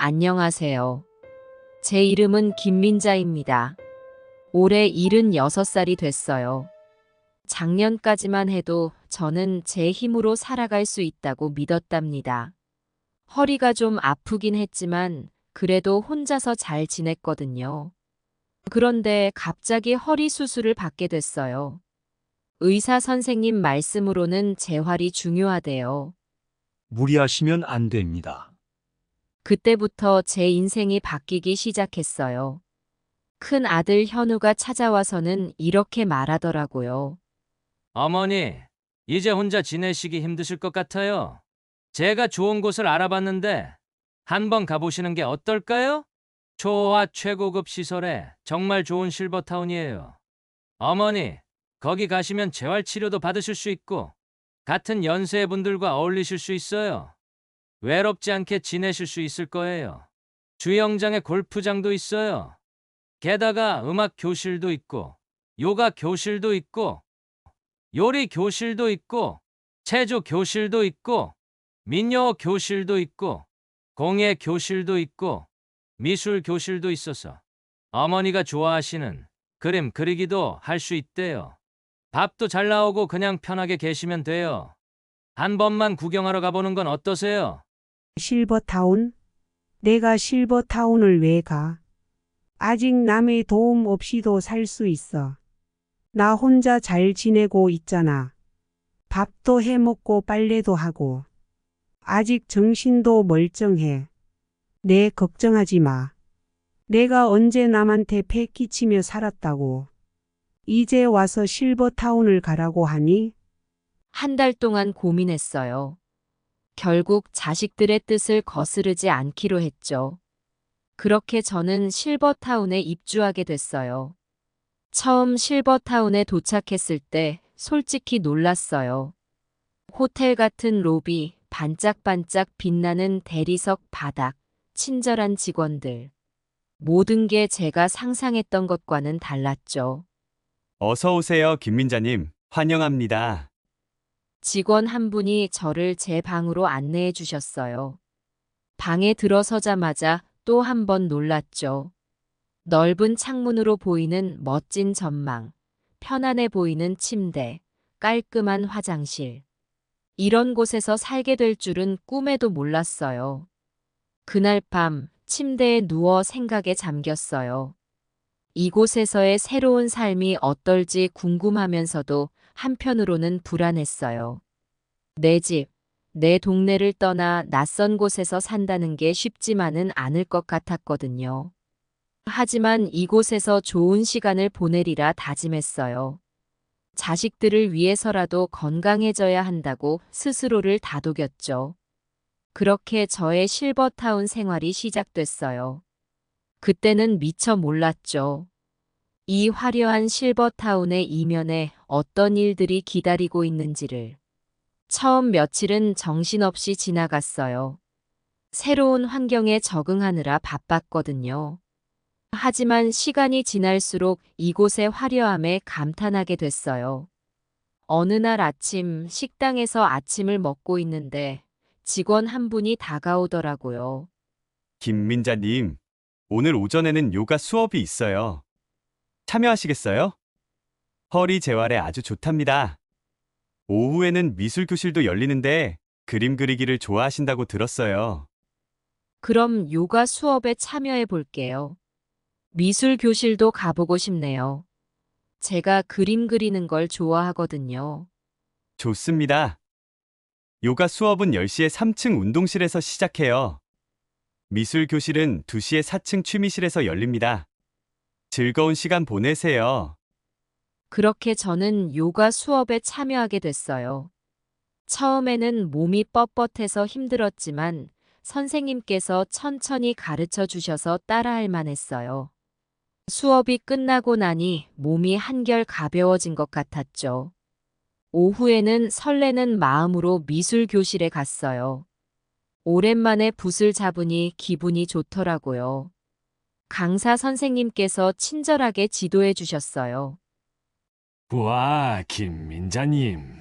안녕하세요. 제 이름은 김민자입니다. 올해 76살이 됐어요. 작년까지만 해도 저는 제 힘으로 살아갈 수 있다고 믿었답니다. 허리가 좀 아프긴 했지만 그래도 혼자서 잘 지냈거든요. 그런데 갑자기 허리 수술을 받게 됐어요. 의사 선생님 말씀으로는 재활이 중요하대요. 무리하시면 안 됩니다. 그때부터 제 인생이 바뀌기 시작했어요. 큰 아들 현우가 찾아와서는 이렇게 말하더라고요. 어머니, 이제 혼자 지내시기 힘드실 것 같아요. 제가 좋은 곳을 알아봤는데 한번 가보시는 게 어떨까요? 초호화 최고급 시설에 정말 좋은 실버타운이에요. 어머니, 거기 가시면 재활치료도 받으실 수 있고 같은 연세의 분들과 어울리실 수 있어요. 외롭지 않게 지내실 수 있을 거예요. 주영장에 골프장도 있어요. 게다가 음악 교실도 있고 요가 교실도 있고 요리 교실도 있고, 체조 교실도 있고, 민요 교실도 있고, 공예 교실도 있고, 미술 교실도 있어서 어머니가 좋아하시는 그림 그리기도 할 수 있대요. 밥도 잘 나오고 그냥 편하게 계시면 돼요. 한 번만 구경하러 가보는 건 어떠세요? 실버타운? 내가 실버타운을 왜 가? 아직 남의 도움 없이도 살 수 있어. 나 혼자 잘 지내고 있잖아. 밥도 해 먹고 빨래도 하고. 아직 정신도 멀쩡해. 내 걱정하지 마. 내가 언제 남한테 패 끼치며 살았다고. 이제 와서 실버타운을 가라고 하니? 한 달 동안 고민했어요. 결국 자식들의 뜻을 거스르지 않기로 했죠. 그렇게 저는 실버타운에 입주하게 됐어요. 처음 실버타운에 도착했을 때 솔직히 놀랐어요. 호텔 같은 로비, 반짝반짝 빛나는 대리석 바닥, 친절한 직원들. 모든 게 제가 상상했던 것과는 달랐죠. 어서 오세요, 김민자님. 환영합니다. 직원 한 분이 저를 제 방으로 안내해 주셨어요. 방에 들어서자마자 또 한 번 놀랐죠. 넓은 창문으로 보이는 멋진 전망, 편안해 보이는 침대, 깔끔한 화장실. 이런 곳에서 살게 될 줄은 꿈에도 몰랐어요. 그날 밤 침대에 누워 생각에 잠겼어요. 이곳에서의 새로운 삶이 어떨지 궁금하면서도 한편으로는 불안했어요. 내 집, 내 동네를 떠나 낯선 곳에서 산다는 게 쉽지만은 않을 것 같았거든요. 하지만 이곳에서 좋은 시간을 보내리라 다짐했어요. 자식들을 위해서라도 건강해져야 한다고 스스로를 다독였죠. 그렇게 저의 실버타운 생활이 시작됐어요. 그때는 미처 몰랐죠. 이 화려한 실버타운의 이면에 어떤 일들이 기다리고 있는지를. 처음 며칠은 정신없이 지나갔어요. 새로운 환경에 적응하느라 바빴거든요. 하지만 시간이 지날수록 이곳의 화려함에 감탄하게 됐어요. 어느 날 아침 식당에서 아침을 먹고 있는데 직원 한 분이 다가오더라고요. 김민자님, 오늘 오전에는 요가 수업이 있어요. 참여하시겠어요? 허리 재활에 아주 좋답니다. 오후에는 미술 교실도 열리는데 그림 그리기를 좋아하신다고 들었어요. 그럼 요가 수업에 참여해 볼게요. 미술 교실도 가보고 싶네요. 제가 그림 그리는 걸 좋아하거든요. 좋습니다. 요가 수업은 10시에 3층 운동실에서 시작해요. 미술 교실은 2시에 4층 취미실에서 열립니다. 즐거운 시간 보내세요. 그렇게 저는 요가 수업에 참여하게 됐어요. 처음에는 몸이 뻣뻣해서 힘들었지만 선생님께서 천천히 가르쳐 주셔서 따라할 만했어요. 수업이 끝나고 나니 몸이 한결 가벼워진 것 같았죠. 오후에는 설레는 마음으로 미술 교실에 갔어요. 오랜만에 붓을 잡으니 기분이 좋더라고요. 강사 선생님께서 친절하게 지도해 주셨어요. 와, 김민자님.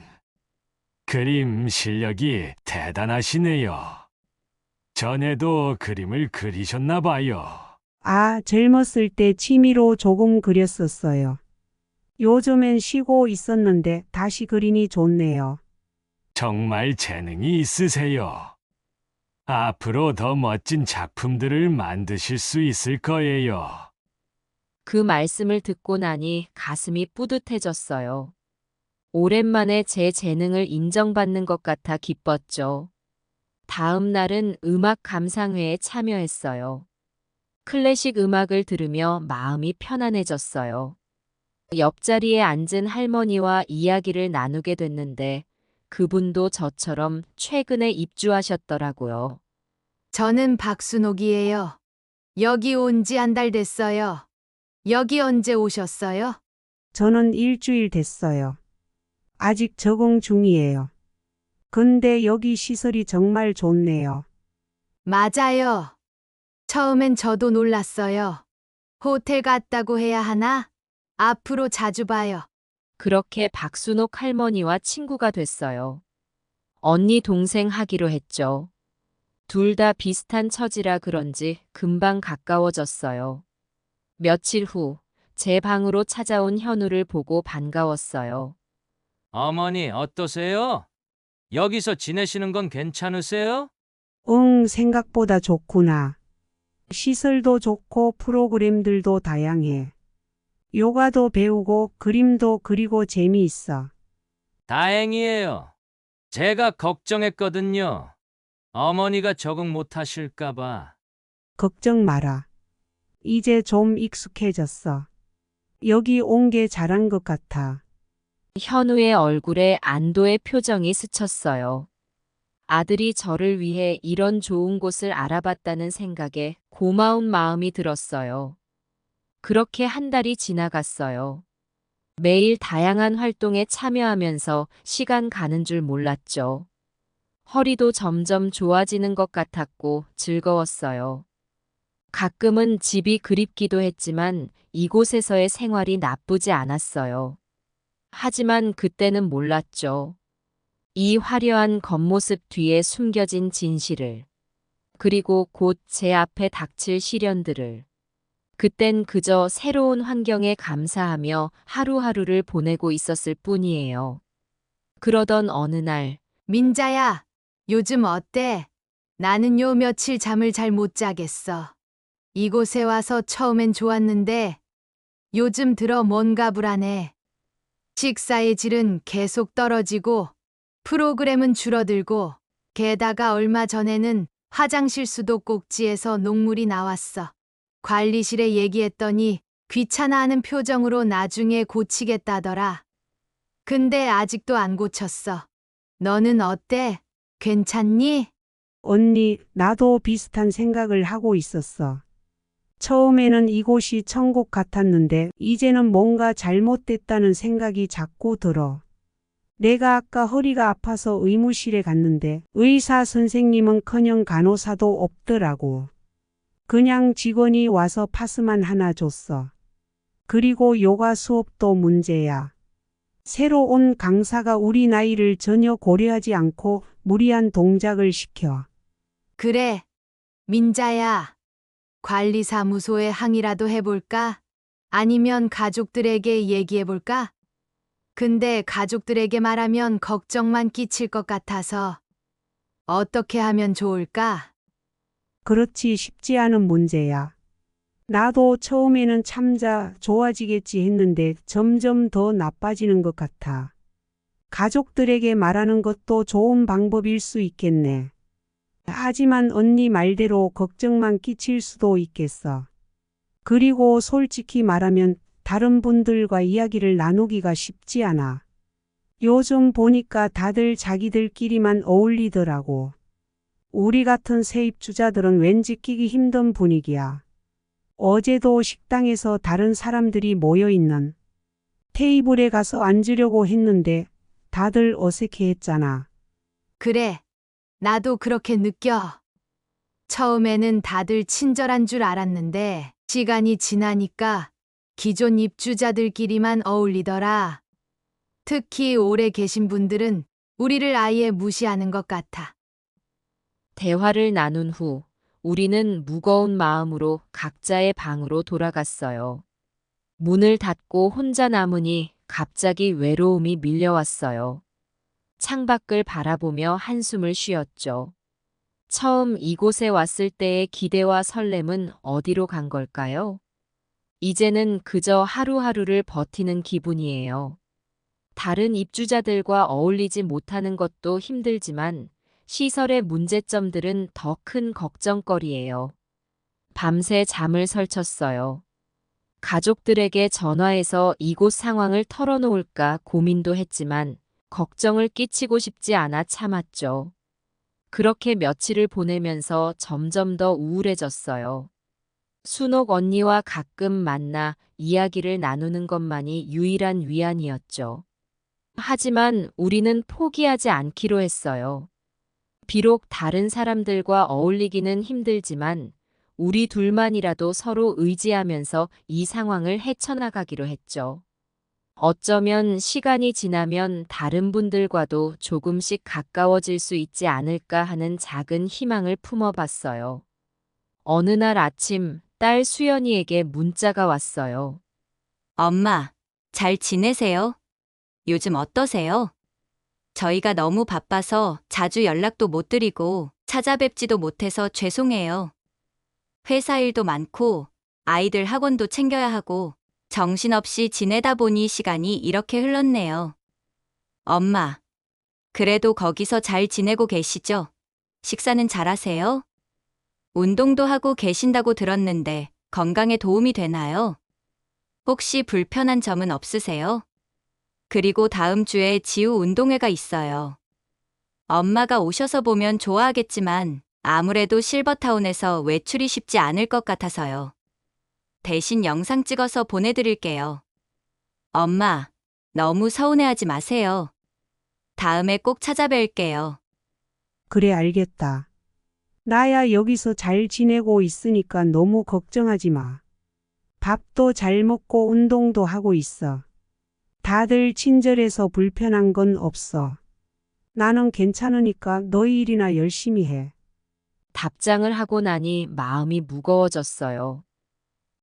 그림 실력이 대단하시네요. 전에도 그림을 그리셨나 봐요. 아, 젊었을 때 취미로 조금 그렸었어요. 요즘엔 쉬고 있었는데 다시 그리니 좋네요. 정말 재능이 있으세요. 앞으로 더 멋진 작품들을 만드실 수 있을 거예요. 그 말씀을 듣고 나니 가슴이 뿌듯해졌어요. 오랜만에 제 재능을 인정받는 것 같아 기뻤죠. 다음 날은 음악 감상회에 참여했어요. 클래식 음악을 들으며 마음이 편안해졌어요. 옆자리에 앉은 할머니와 이야기를 나누게 됐는데 그분도 저처럼 최근에 입주하셨더라고요. 저는 박순옥이에요. 여기 온 지 한 달 됐어요. 여기 언제 오셨어요? 저는 일주일 됐어요. 아직 적응 중이에요. 근데 여기 시설이 정말 좋네요. 맞아요. 처음엔 저도 놀랐어요. 호텔 같다고 해야 하나? 앞으로 자주 봐요. 그렇게 박순옥 할머니와 친구가 됐어요. 언니 동생 하기로 했죠. 둘 다 비슷한 처지라 그런지 금방 가까워졌어요. 며칠 후 제 방으로 찾아온 현우를 보고 반가웠어요. 어머니 어떠세요? 여기서 지내시는 건 괜찮으세요? 응, 생각보다 좋구나. 시설도 좋고 프로그램들도 다양해. 요가도 배우고 그림도 그리고 재미있어. 다행이에요. 제가 걱정했거든요. 어머니가 적응 못 하실까봐. 걱정 마라. 이제 좀 익숙해졌어. 여기 온 게 잘한 것 같아. 현우의 얼굴에 안도의 표정이 스쳤어요. 아들이 저를 위해 이런 좋은 곳을 알아봤다는 생각에 고마운 마음이 들었어요. 그렇게 한 달이 지나갔어요. 매일 다양한 활동에 참여하면서 시간 가는 줄 몰랐죠. 허리도 점점 좋아지는 것 같았고 즐거웠어요. 가끔은 집이 그립기도 했지만 이곳에서의 생활이 나쁘지 않았어요. 하지만 그때는 몰랐죠. 이 화려한 겉모습 뒤에 숨겨진 진실을, 그리고 곧 제 앞에 닥칠 시련들을. 그땐 그저 새로운 환경에 감사하며 하루하루를 보내고 있었을 뿐이에요. 그러던 어느 날, 민자야, 요즘 어때? 나는 요 며칠 잠을 잘 못 자겠어. 이곳에 와서 처음엔 좋았는데 요즘 들어 뭔가 불안해. 식사의 질은 계속 떨어지고 프로그램은 줄어들고 게다가 얼마 전에는 화장실 수도 꼭지에서 녹물이 나왔어. 관리실에 얘기했더니 귀찮아하는 표정으로 나중에 고치겠다더라. 근데 아직도 안 고쳤어. 너는 어때? 괜찮니? 언니, 나도 비슷한 생각을 하고 있었어. 처음에는 이곳이 천국 같았는데 이제는 뭔가 잘못됐다는 생각이 자꾸 들어. 내가 아까 허리가 아파서 의무실에 갔는데 의사 선생님은커녕 간호사도 없더라고. 그냥 직원이 와서 파스만 하나 줬어. 그리고 요가 수업도 문제야. 새로 온 강사가 우리 나이를 전혀 고려하지 않고 무리한 동작을 시켜. 그래, 민자야. 관리사무소에 항의라도 해볼까? 아니면 가족들에게 얘기해볼까? 근데 가족들에게 말하면 걱정만 끼칠 것 같아서 어떻게 하면 좋을까? 그렇지 쉽지 않은 문제야. 나도 처음에는 참자 좋아지겠지 했는데 점점 더 나빠지는 것 같아. 가족들에게 말하는 것도 좋은 방법일 수 있겠네. 하지만 언니 말대로 걱정만 끼칠 수도 있겠어. 그리고 솔직히 말하면 다른 분들과 이야기를 나누기가 쉽지 않아. 요즘 보니까 다들 자기들끼리만 어울리더라고. 우리 같은 세입주자들은 왠지 끼기 힘든 분위기야. 어제도 식당에서 다른 사람들이 모여있는 테이블에 가서 앉으려고 했는데 다들 어색해했잖아. 그래, 나도 그렇게 느껴. 처음에는 다들 친절한 줄 알았는데 시간이 지나니까 기존 입주자들끼리만 어울리더라. 특히 오래 계신 분들은 우리를 아예 무시하는 것 같아. 대화를 나눈 후 우리는 무거운 마음으로 각자의 방으로 돌아갔어요. 문을 닫고 혼자 남으니 갑자기 외로움이 밀려왔어요. 창밖을 바라보며 한숨을 쉬었죠. 처음 이곳에 왔을 때의 기대와 설렘은 어디로 간 걸까요? 이제는 그저 하루하루를 버티는 기분이에요. 다른 입주자들과 어울리지 못하는 것도 힘들지만 시설의 문제점들은 더 큰 걱정거리예요. 밤새 잠을 설쳤어요. 가족들에게 전화해서 이곳 상황을 털어놓을까 고민도 했지만 걱정을 끼치고 싶지 않아 참았죠. 그렇게 며칠을 보내면서 점점 더 우울해졌어요. 순옥 언니와 가끔 만나 이야기를 나누는 것만이 유일한 위안이었죠. 하지만 우리는 포기하지 않기로 했어요. 비록 다른 사람들과 어울리기는 힘들지만 우리 둘만이라도 서로 의지하면서 이 상황을 헤쳐나가기로 했죠. 어쩌면 시간이 지나면 다른 분들과도 조금씩 가까워질 수 있지 않을까 하는 작은 희망을 품어봤어요. 어느 날 아침 딸 수연이에게 문자가 왔어요. 엄마, 잘 지내세요? 요즘 어떠세요? 저희가 너무 바빠서 자주 연락도 못 드리고 찾아뵙지도 못해서 죄송해요. 회사 일도 많고 아이들 학원도 챙겨야 하고 정신없이 지내다 보니 시간이 이렇게 흘렀네요. 엄마, 그래도 거기서 잘 지내고 계시죠? 식사는 잘하세요? 운동도 하고 계신다고 들었는데 건강에 도움이 되나요? 혹시 불편한 점은 없으세요? 그리고 다음 주에 지우 운동회가 있어요. 엄마가 오셔서 보면 좋아하겠지만 아무래도 실버타운에서 외출이 쉽지 않을 것 같아서요. 대신 영상 찍어서 보내드릴게요. 엄마, 너무 서운해하지 마세요. 다음에 꼭 찾아뵐게요. 그래, 알겠다. 나야 여기서 잘 지내고 있으니까 너무 걱정하지 마. 밥도 잘 먹고 운동도 하고 있어. 다들 친절해서 불편한 건 없어. 나는 괜찮으니까 너희 일이나 열심히 해. 답장을 하고 나니 마음이 무거워졌어요.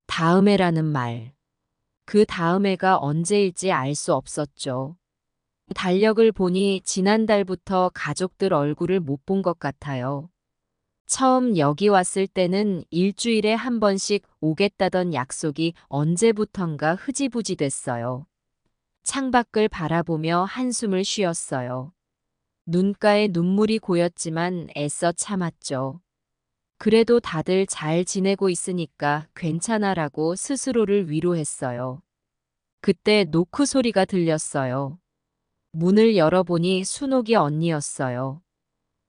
다음해라는 말. 그 다음해가 언제일지 알 수 없었죠. 달력을 보니 지난달부터 가족들 얼굴을 못 본 것 같아요. 처음 여기 왔을 때는 일주일에 한 번씩 오겠다던 약속이 언제부턴가 흐지부지 됐어요. 창밖을 바라보며 한숨을 쉬었어요. 눈가에 눈물이 고였지만 애써 참았죠. 그래도 다들 잘 지내고 있으니까 괜찮아라고 스스로를 위로했어요. 그때 노크 소리가 들렸어요. 문을 열어보니 순옥이 언니였어요.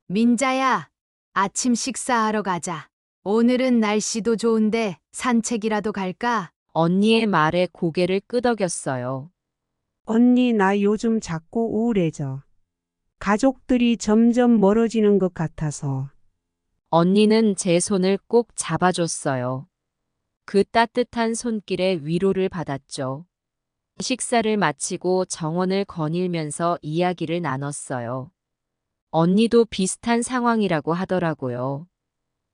민자야, 아침 식사하러 가자. 오늘은 날씨도 좋은데 산책이라도 갈까? 언니의 말에 고개를 끄덕였어요. 언니, 나 요즘 자꾸 우울해져. 가족들이 점점 멀어지는 것 같아서. 언니는 제 손을 꼭 잡아줬어요. 그 따뜻한 손길에 위로를 받았죠. 식사를 마치고 정원을 거닐면서 이야기를 나눴어요. 언니도 비슷한 상황이라고 하더라고요.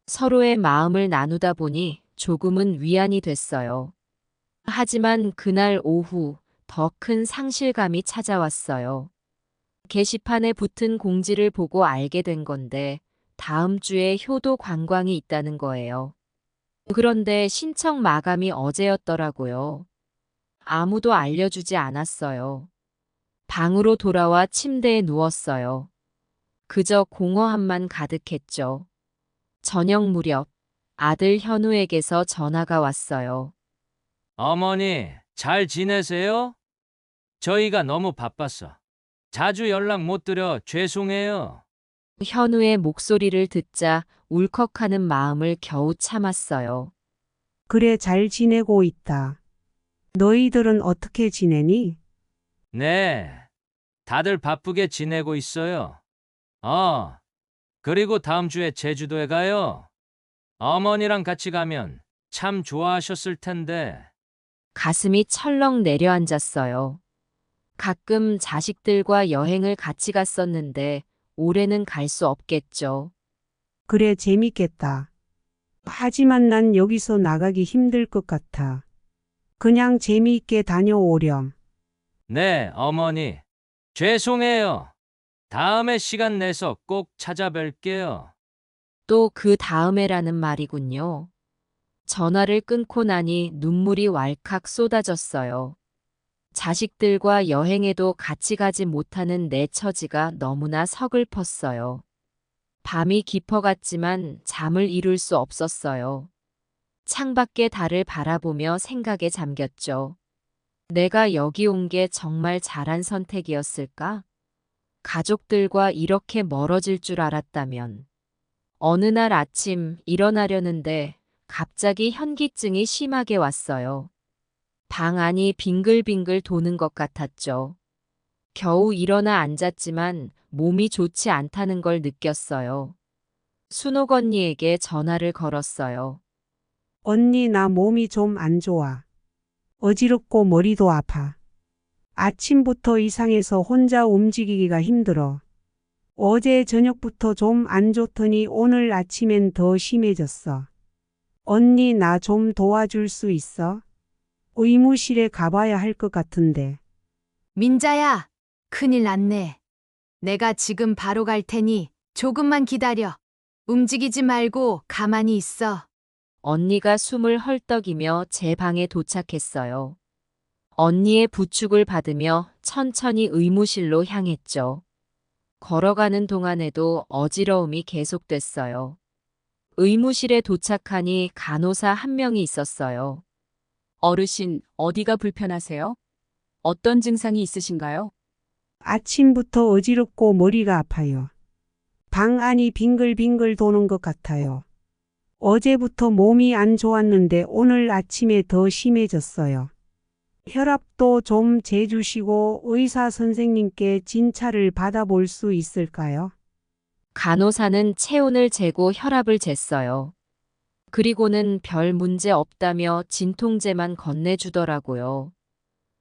서로의 마음을 나누다 보니 조금은 위안이 됐어요. 하지만 그날 오후 더 큰 상실감이 찾아왔어요. 게시판에 붙은 공지를 보고 알게 된 건데 다음 주에 효도 관광이 있다는 거예요. 그런데 신청 마감이 어제였더라고요. 아무도 알려주지 않았어요. 방으로 돌아와 침대에 누웠어요. 그저 공허함만 가득했죠. 저녁 무렵 아들 현우에게서 전화가 왔어요. 어머니, 잘 지내세요? 저희가 너무 바빠서 자주 연락 못 드려 죄송해요. 현우의 목소리를 듣자 울컥하는 마음을 겨우 참았어요. 그래, 잘 지내고 있다. 너희들은 어떻게 지내니? 네, 다들 바쁘게 지내고 있어요. 그리고 다음 주에 제주도에 가요. 어머니랑 같이 가면 참 좋아하셨을 텐데. 가슴이 철렁 내려앉았어요. 가끔 자식들과 여행을 같이 갔었는데 올해는 갈 수 없겠죠. 그래, 재밌겠다. 하지만 난 여기서 나가기 힘들 것 같아. 그냥 재미있게 다녀오렴. 네, 어머니. 죄송해요. 다음에 시간 내서 꼭 찾아뵐게요. 또 그 다음에라는 말이군요. 전화를 끊고 나니 눈물이 왈칵 쏟아졌어요. 자식들과 여행에도 같이 가지 못하는 내 처지가 너무나 서글펐어요. 밤이 깊어갔지만 잠을 이룰 수 없었어요. 창밖의 달을 바라보며 생각에 잠겼죠. 내가 여기 온 게 정말 잘한 선택이었을까? 가족들과 이렇게 멀어질 줄 알았다면. 어느 날 아침 일어나려는데 갑자기 현기증이 심하게 왔어요. 방 안이 빙글빙글 도는 것 같았죠. 겨우 일어나 앉았지만 몸이 좋지 않다는 걸 느꼈어요. 순옥 언니에게 전화를 걸었어요. 언니, 나 몸이 좀 안 좋아. 어지럽고 머리도 아파. 아침부터 이상해서 혼자 움직이기가 힘들어. 어제 저녁부터 좀 안 좋더니 오늘 아침엔 더 심해졌어. 언니, 나 좀 도와줄 수 있어? 의무실에 가봐야 할 것 같은데. 민자야, 큰일 났네. 내가 지금 바로 갈 테니 조금만 기다려. 움직이지 말고 가만히 있어. 언니가 숨을 헐떡이며 제 방에 도착했어요. 언니의 부축을 받으며 천천히 의무실로 향했죠. 걸어가는 동안에도 어지러움이 계속됐어요. 의무실에 도착하니 간호사 한 명이 있었어요. 어르신, 어디가 불편하세요? 어떤 증상이 있으신가요? 아침부터 어지럽고 머리가 아파요. 방 안이 빙글빙글 도는 것 같아요. 어제부터 몸이 안 좋았는데 오늘 아침에 더 심해졌어요. 혈압도 좀 재주시고 의사 선생님께 진찰을 받아볼 수 있을까요? 간호사는 체온을 재고 혈압을 쟀어요. 그리고는 별 문제 없다며 진통제만 건네주더라고요.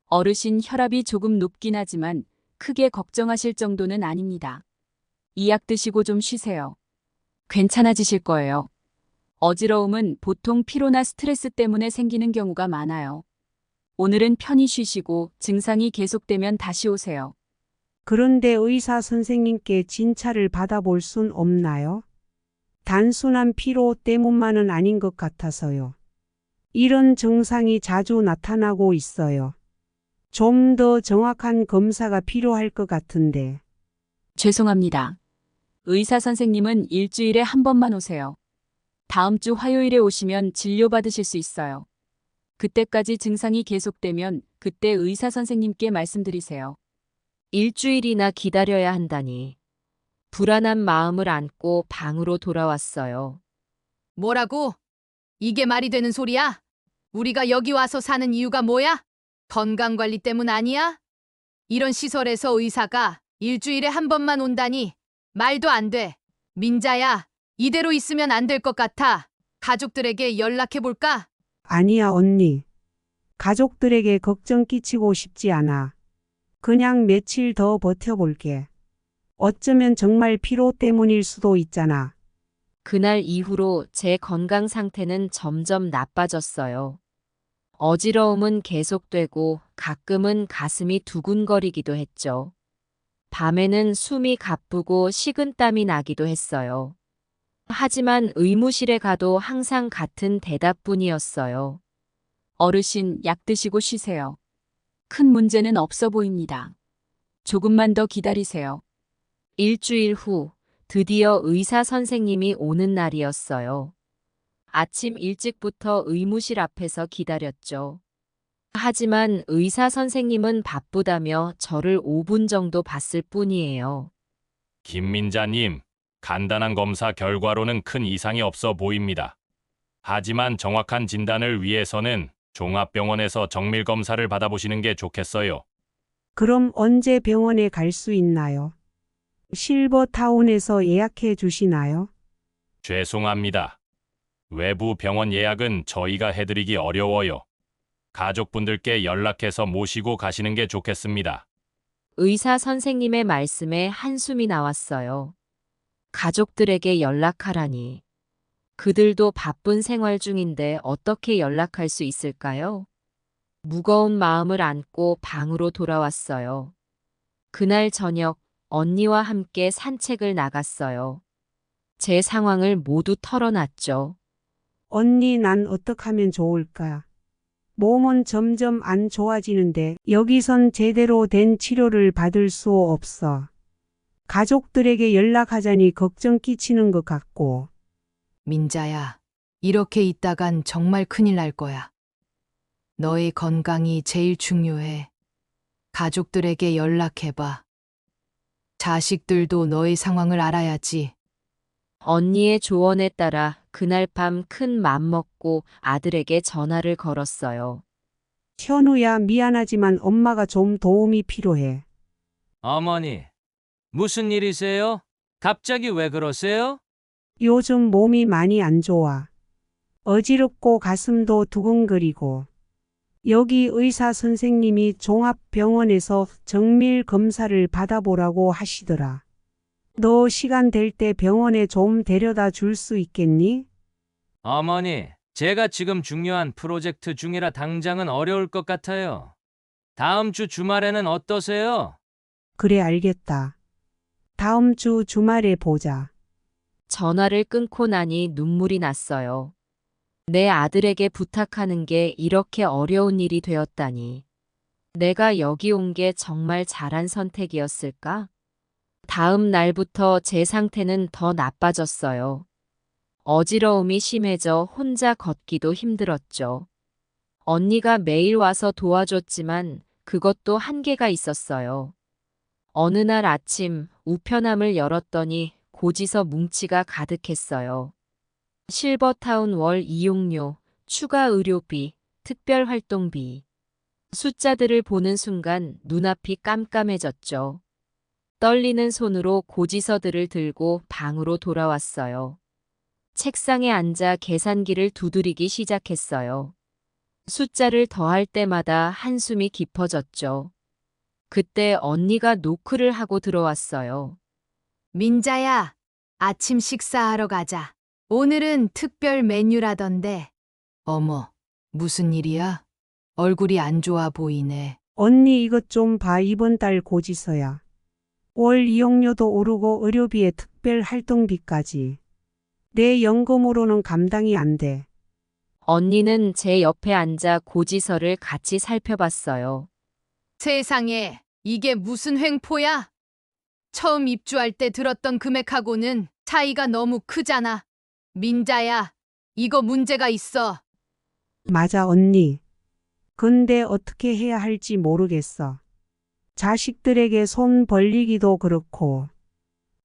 어르신 혈압이 조금 높긴 하지만 크게 걱정하실 정도는 아닙니다. 이 약 드시고 좀 쉬세요. 괜찮아지실 거예요. 어지러움은 보통 피로나 스트레스 때문에 생기는 경우가 많아요. 오늘은 편히 쉬시고 증상이 계속되면 다시 오세요. 그런데 의사 선생님께 진찰을 받아볼 순 없나요? 단순한 피로 때문만은 아닌 것 같아서요. 이런 증상이 자주 나타나고 있어요. 좀 더 정확한 검사가 필요할 것 같은데. 죄송합니다. 의사 선생님은 일주일에 한 번만 오세요. 다음 주 화요일에 오시면 진료받으실 수 있어요. 그때까지 증상이 계속되면 그때 의사 선생님께 말씀드리세요. 일주일이나 기다려야 한다니. 불안한 마음을 안고 방으로 돌아왔어요. 뭐라고? 이게 말이 되는 소리야? 우리가 여기 와서 사는 이유가 뭐야? 건강관리 때문 아니야? 이런 시설에서 의사가 일주일에 한 번만 온다니 말도 안 돼. 민자야, 이대로 있으면 안 될 것 같아. 가족들에게 연락해볼까? 아니야, 언니. 가족들에게 걱정 끼치고 싶지 않아. 그냥 며칠 더 버텨볼게. 어쩌면 정말 피로 때문일 수도 있잖아. 그날 이후로 제 건강 상태는 점점 나빠졌어요. 어지러움은 계속되고 가끔은 가슴이 두근거리기도 했죠. 밤에는 숨이 가쁘고 식은땀이 나기도 했어요. 하지만 의무실에 가도 항상 같은 대답뿐이었어요. 어르신, 약 드시고 쉬세요. 큰 문제는 없어 보입니다. 조금만 더 기다리세요. 일주일 후 드디어 의사 선생님이 오는 날이었어요. 아침 일찍부터 의무실 앞에서 기다렸죠. 하지만 의사 선생님은 바쁘다며 저를 5분 정도 봤을 뿐이에요. 김민자님, 간단한 검사 결과로는 큰 이상이 없어 보입니다. 하지만 정확한 진단을 위해서는 종합병원에서 정밀 검사를 받아보시는 게 좋겠어요. 그럼 언제 병원에 갈 수 있나요? 실버타운에서 예약해 주시나요? 죄송합니다. 외부 병원 예약은 저희가 해드리기 어려워요. 가족분들께 연락해서 모시고 가시는 게 좋겠습니다. 의사 선생님의 말씀에 한숨이 나왔어요. 가족들에게 연락하라니. 그들도 바쁜 생활 중인데 어떻게 연락할 수 있을까요? 무거운 마음을 안고 방으로 돌아왔어요. 그날 저녁 언니와 함께 산책을 나갔어요. 제 상황을 모두 털어놨죠. 언니, 난 어떡하면 좋을까? 몸은 점점 안 좋아지는데 여기선 제대로 된 치료를 받을 수 없어. 가족들에게 연락하자니 걱정 끼치는 것 같고. 민자야, 이렇게 있다간 정말 큰일 날 거야. 너의 건강이 제일 중요해. 가족들에게 연락해봐. 자식들도 너의 상황을 알아야지. 언니의 조언에 따라 그날 밤 큰 맘 먹고 아들에게 전화를 걸었어요. 현우야, 미안하지만 엄마가 좀 도움이 필요해. 어머니, 무슨 일이세요? 갑자기 왜 그러세요? 요즘 몸이 많이 안 좋아. 어지럽고 가슴도 두근거리고. 여기 의사 선생님이 종합병원에서 정밀 검사를 받아보라고 하시더라. 너 시간 될 때 병원에 좀 데려다 줄 수 있겠니? 어머니, 제가 지금 중요한 프로젝트 중이라 당장은 어려울 것 같아요. 다음 주 주말에는 어떠세요? 그래, 알겠다. 다음 주 주말에 보자. 전화를 끊고 나니 눈물이 났어요. 내 아들에게 부탁하는 게 이렇게 어려운 일이 되었다니. 내가 여기 온 게 정말 잘한 선택이었을까? 다음 날부터 제 상태는 더 나빠졌어요. 어지러움이 심해져 혼자 걷기도 힘들었죠. 언니가 매일 와서 도와줬지만 그것도 한계가 있었어요. 어느 날 아침 우편함을 열었더니 고지서 뭉치가 가득했어요. 실버타운 월 이용료, 추가 의료비, 특별활동비. 숫자들을 보는 순간 눈앞이 깜깜해졌죠. 떨리는 손으로 고지서들을 들고 방으로 돌아왔어요. 책상에 앉아 계산기를 두드리기 시작했어요. 숫자를 더할 때마다 한숨이 깊어졌죠. 그때 언니가 노크를 하고 들어왔어요. 민자야, 아침 식사하러 가자. 오늘은 특별 메뉴라던데. 어머, 무슨 일이야? 얼굴이 안 좋아 보이네. 언니, 이것 좀 봐. 이번 달 고지서야. 월 이용료도 오르고 의료비에 특별 활동비까지. 내 연금으로는 감당이 안 돼. 언니는 제 옆에 앉아 고지서를 같이 살펴봤어요. 세상에, 이게 무슨 횡포야? 처음 입주할 때 들었던 금액하고는 차이가 너무 크잖아. 민자야, 이거 문제가 있어. 맞아, 언니. 근데 어떻게 해야 할지 모르겠어. 자식들에게 손 벌리기도 그렇고.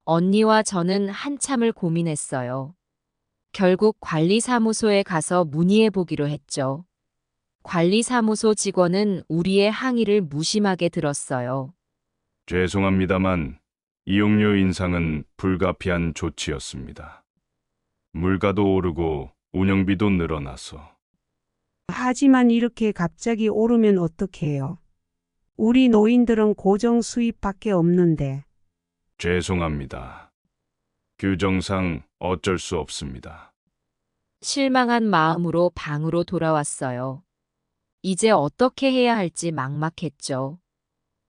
언니와 저는 한참을 고민했어요. 결국 관리사무소에 가서 문의해 보기로 했죠. 관리사무소 직원은 우리의 항의를 무심하게 들었어요. 죄송합니다만 이용료 인상은 불가피한 조치였습니다. 물가도 오르고 운영비도 늘어나서. 하지만 이렇게 갑자기 오르면 어떡해요? 우리 노인들은 고정 수입밖에 없는데. 죄송합니다. 규정상 어쩔 수 없습니다. 실망한 마음으로 방으로 돌아왔어요. 이제 어떻게 해야 할지 막막했죠.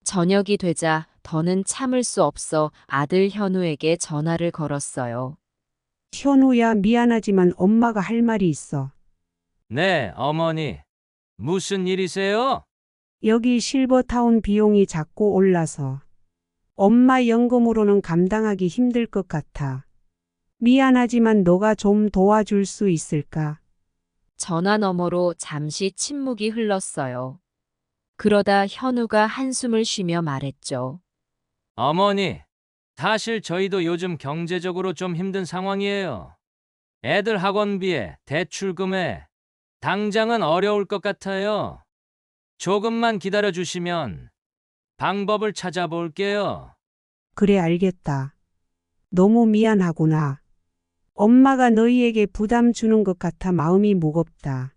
저녁이 되자 더는 참을 수 없어 아들 현우에게 전화를 걸었어요. 현우야, 미안하지만 엄마가 할 말이 있어. 네, 어머니. 무슨 일이세요? 여기 실버타운 비용이 자꾸 올라서 엄마 연금으로는 감당하기 힘들 것 같아. 미안하지만 너가 좀 도와줄 수 있을까? 전화 너머로 잠시 침묵이 흘렀어요. 그러다 현우가 한숨을 쉬며 말했죠. 어머니, 사실 저희도 요즘 경제적으로 좀 힘든 상황이에요. 애들 학원비에, 대출금에 당장은 어려울 것 같아요. 조금만 기다려 주시면 방법을 찾아볼게요. 그래, 알겠다. 너무 미안하구나. 엄마가 너희에게 부담 주는 것 같아 마음이 무겁다.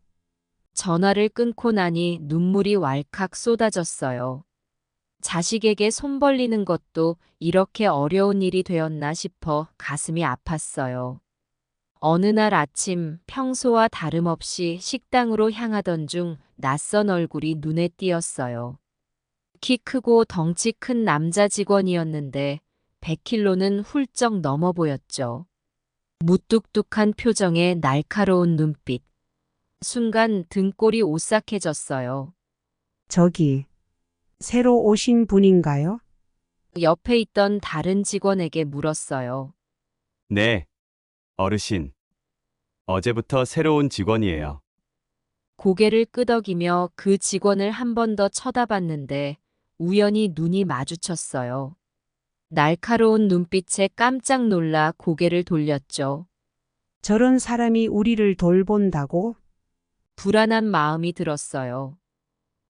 전화를 끊고 나니 눈물이 왈칵 쏟아졌어요. 자식에게 손 벌리는 것도 이렇게 어려운 일이 되었나 싶어 가슴이 아팠어요. 어느 날 아침 평소와 다름없이 식당으로 향하던 중 낯선 얼굴이 눈에 띄었어요. 키 크고 덩치 큰 남자 직원이었는데 100kg는 훌쩍 넘어 보였죠. 무뚝뚝한 표정에 날카로운 눈빛. 순간 등골이 오싹해졌어요. 저기, 새로 오신 분인가요? 옆에 있던 다른 직원에게 물었어요. 네, 어르신. 어제부터 새로운 직원이에요. 고개를 끄덕이며 그 직원을 한 번 더 쳐다봤는데 우연히 눈이 마주쳤어요. 날카로운 눈빛에 깜짝 놀라 고개를 돌렸죠. 저런 사람이 우리를 돌본다고? 불안한 마음이 들었어요.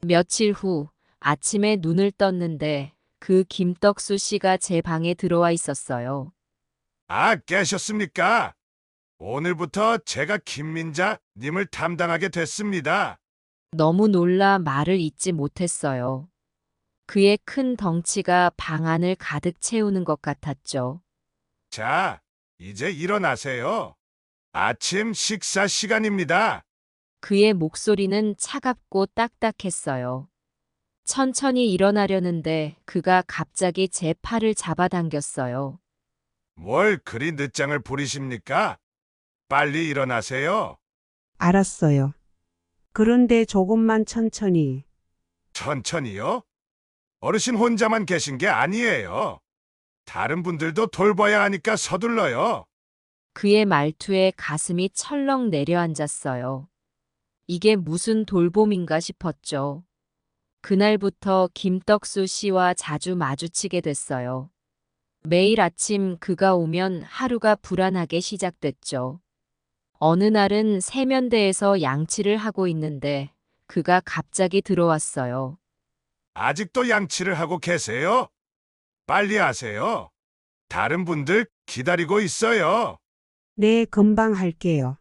며칠 후 아침에 눈을 떴는데 그 김떡수 씨가 제 방에 들어와 있었어요. 아, 깨셨습니까? 오늘부터 제가 김민자 님을 담당하게 됐습니다. 너무 놀라 말을 잇지 못했어요. 그의 큰 덩치가 방 안을 가득 채우는 것 같았죠. 자, 이제 일어나세요. 아침 식사 시간입니다. 그의 목소리는 차갑고 딱딱했어요. 천천히 일어나려는데 그가 갑자기 제 팔을 잡아당겼어요. 뭘 그리 늦장을 부리십니까? 빨리 일어나세요. 알았어요. 그런데 조금만 천천히. 천천히요? 어르신 혼자만 계신 게 아니에요. 다른 분들도 돌봐야 하니까 서둘러요. 그의 말투에 가슴이 철렁 내려앉았어요. 이게 무슨 돌봄인가 싶었죠. 그날부터 김떡수 씨와 자주 마주치게 됐어요. 매일 아침 그가 오면 하루가 불안하게 시작됐죠. 어느 날은 세면대에서 양치를 하고 있는데 그가 갑자기 들어왔어요. 아직도 양치를 하고 계세요? 빨리 하세요. 다른 분들 기다리고 있어요. 네, 금방 할게요.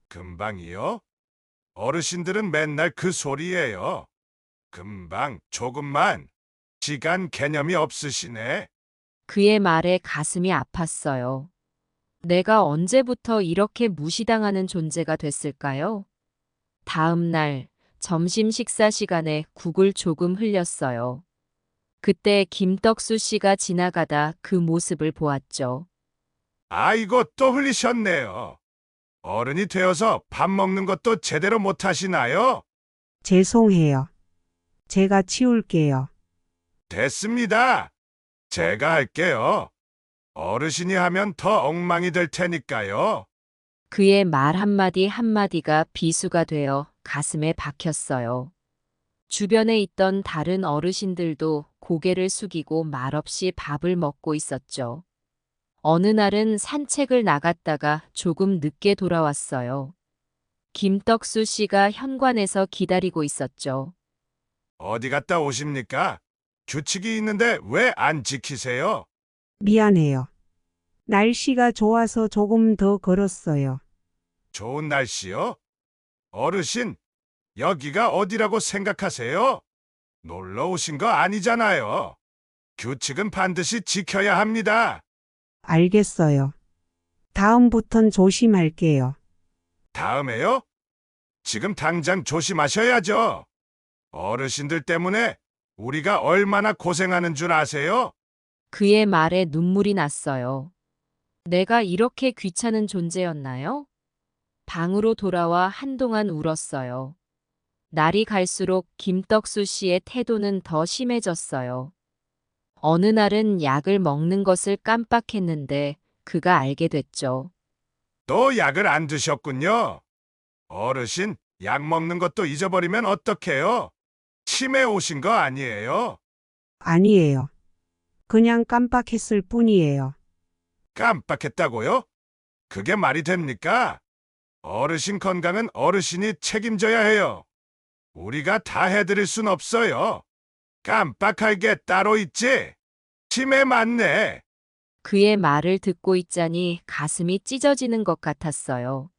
금방이요? 어르신들은 맨날 그 소리예요. 금방, 조금만. 시간 개념이 없으시네. 그의 말에 가슴이 아팠어요. 내가 언제부터 이렇게 무시당하는 존재가 됐을까요? 다음 날 점심 식사 시간에 국을 조금 흘렸어요. 그때 김떡수 씨가 지나가다 그 모습을 보았죠. 아이고, 또 흘리셨네요. 어른이 되어서 밥 먹는 것도 제대로 못 하시나요? 죄송해요. 제가 치울게요. 됐습니다. 제가 할게요. 어르신이 하면 더 엉망이 될 테니까요. 그의 말 한마디 한마디가 비수가 되어 가슴에 박혔어요. 주변에 있던 다른 어르신들도 고개를 숙이고 말없이 밥을 먹고 있었죠. 어느 날은 산책을 나갔다가 조금 늦게 돌아왔어요. 김떡수 씨가 현관에서 기다리고 있었죠. 어디 갔다 오십니까? 규칙이 있는데 왜 안 지키세요? 미안해요. 날씨가 좋아서 조금 더 걸었어요. 좋은 날씨요? 어르신, 여기가 어디라고 생각하세요? 놀러 오신 거 아니잖아요. 규칙은 반드시 지켜야 합니다. 알겠어요. 다음부턴 조심할게요. 다음에요? 지금 당장 조심하셔야죠. 어르신들 때문에 우리가 얼마나 고생하는 줄 아세요? 그의 말에 눈물이 났어요. 내가 이렇게 귀찮은 존재였나요? 방으로 돌아와 한동안 울었어요. 날이 갈수록 김떡수 씨의 태도는 더 심해졌어요. 어느 날은 약을 먹는 것을 깜빡했는데 그가 알게 됐죠. 또 약을 안 드셨군요. 어르신, 약 먹는 것도 잊어버리면 어떡해요? 치매 오신 거 아니에요? 아니에요. 그냥 깜빡했을 뿐이에요. 깜빡했다고요? 그게 말이 됩니까? 어르신 건강은 어르신이 책임져야 해요. 우리가 다 해드릴 순 없어요. 깜빡할 게 따로 있지. 치매 맞네. 그의 말을 듣고 있자니 가슴이 찢어지는 것 같았어요.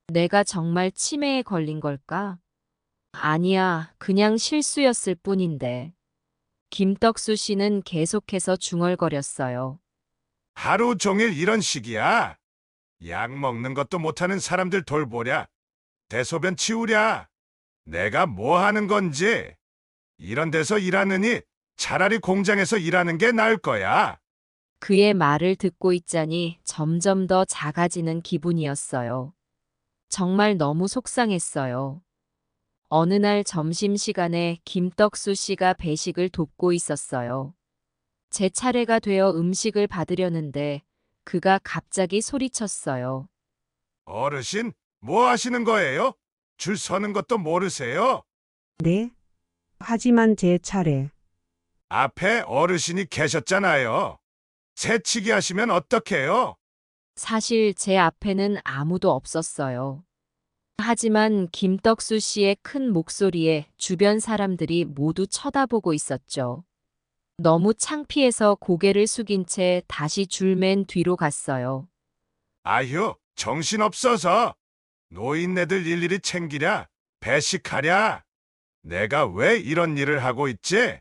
내가 정말 치매에 걸린 걸까? 아니야, 그냥 실수였을 뿐인데. 김떡수 씨는 계속해서 중얼거렸어요. 하루 종일 이런 식이야. 약 먹는 것도 못하는 사람들 돌보랴. 대소변 치우랴. 내가 뭐 하는 건지. 이런 데서 일하느니 차라리 공장에서 일하는 게 나을 거야. 그의 말을 듣고 있자니 점점 더 작아지는 기분이었어요. 정말 너무 속상했어요. 어느 날 점심시간에 김떡수 씨가 배식을 돕고 있었어요. 제 차례가 되어 음식을 받으려는데 그가 갑자기 소리쳤어요. 어르신, 뭐 하시는 거예요? 줄 서는 것도 모르세요? 네? 하지만 제 차례. 앞에 어르신이 계셨잖아요. 새치기 하시면 어떡해요? 사실 제 앞에는 아무도 없었어요. 하지만 김떡수 씨의 큰 목소리에 주변 사람들이 모두 쳐다보고 있었죠. 너무 창피해서 고개를 숙인 채 다시 줄 맨 뒤로 갔어요. 아휴, 정신없어서. 노인네들 일일이 챙기랴, 배식하랴. 내가 왜 이런 일을 하고 있지?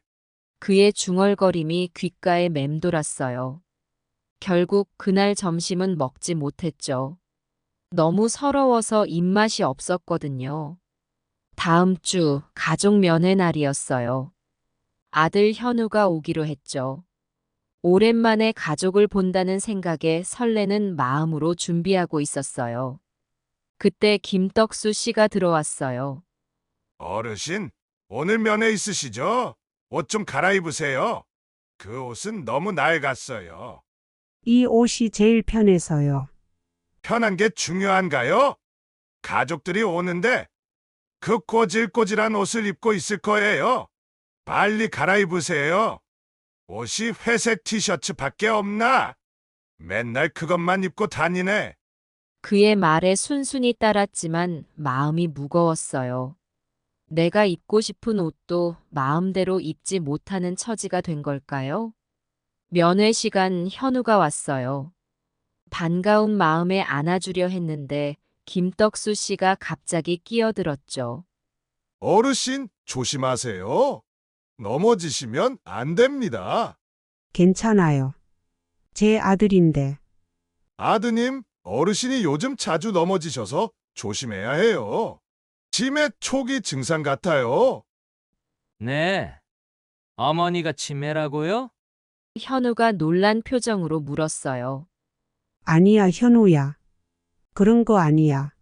그의 중얼거림이 귓가에 맴돌았어요. 결국 그날 점심은 먹지 못했죠. 너무 서러워서 입맛이 없었거든요. 다음 주 가족 면회 날이었어요. 아들 현우가 오기로 했죠. 오랜만에 가족을 본다는 생각에 설레는 마음으로 준비하고 있었어요. 그때 김떡수 씨가 들어왔어요. 어르신, 오늘 면회 있으시죠? 옷 좀 갈아입으세요. 그 옷은 너무 낡았어요. 이 옷이 제일 편해서요. 편한 게 중요한가요? 가족들이 오는데 그 꼬질꼬질한 옷을 입고 있을 거예요. 빨리 갈아입으세요. 옷이 회색 티셔츠밖에 없나? 맨날 그것만 입고 다니네. 그의 말에 순순히 따랐지만 마음이 무거웠어요. 내가 입고 싶은 옷도 마음대로 입지 못하는 처지가 된 걸까요? 면회 시간 현우가 왔어요. 반가운 마음에 안아주려 했는데 김떡수 씨가 갑자기 끼어들었죠. 어르신, 조심하세요. 넘어지시면 안 됩니다. 괜찮아요. 제 아들인데. 아드님, 어르신이 요즘 자주 넘어지셔서 조심해야 해요. 치매 초기 증상 같아요. 네. 어머니가 치매라고요? 현우가 놀란 표정으로 물었어요. 아니야, 현우야. 그런 거 아니야.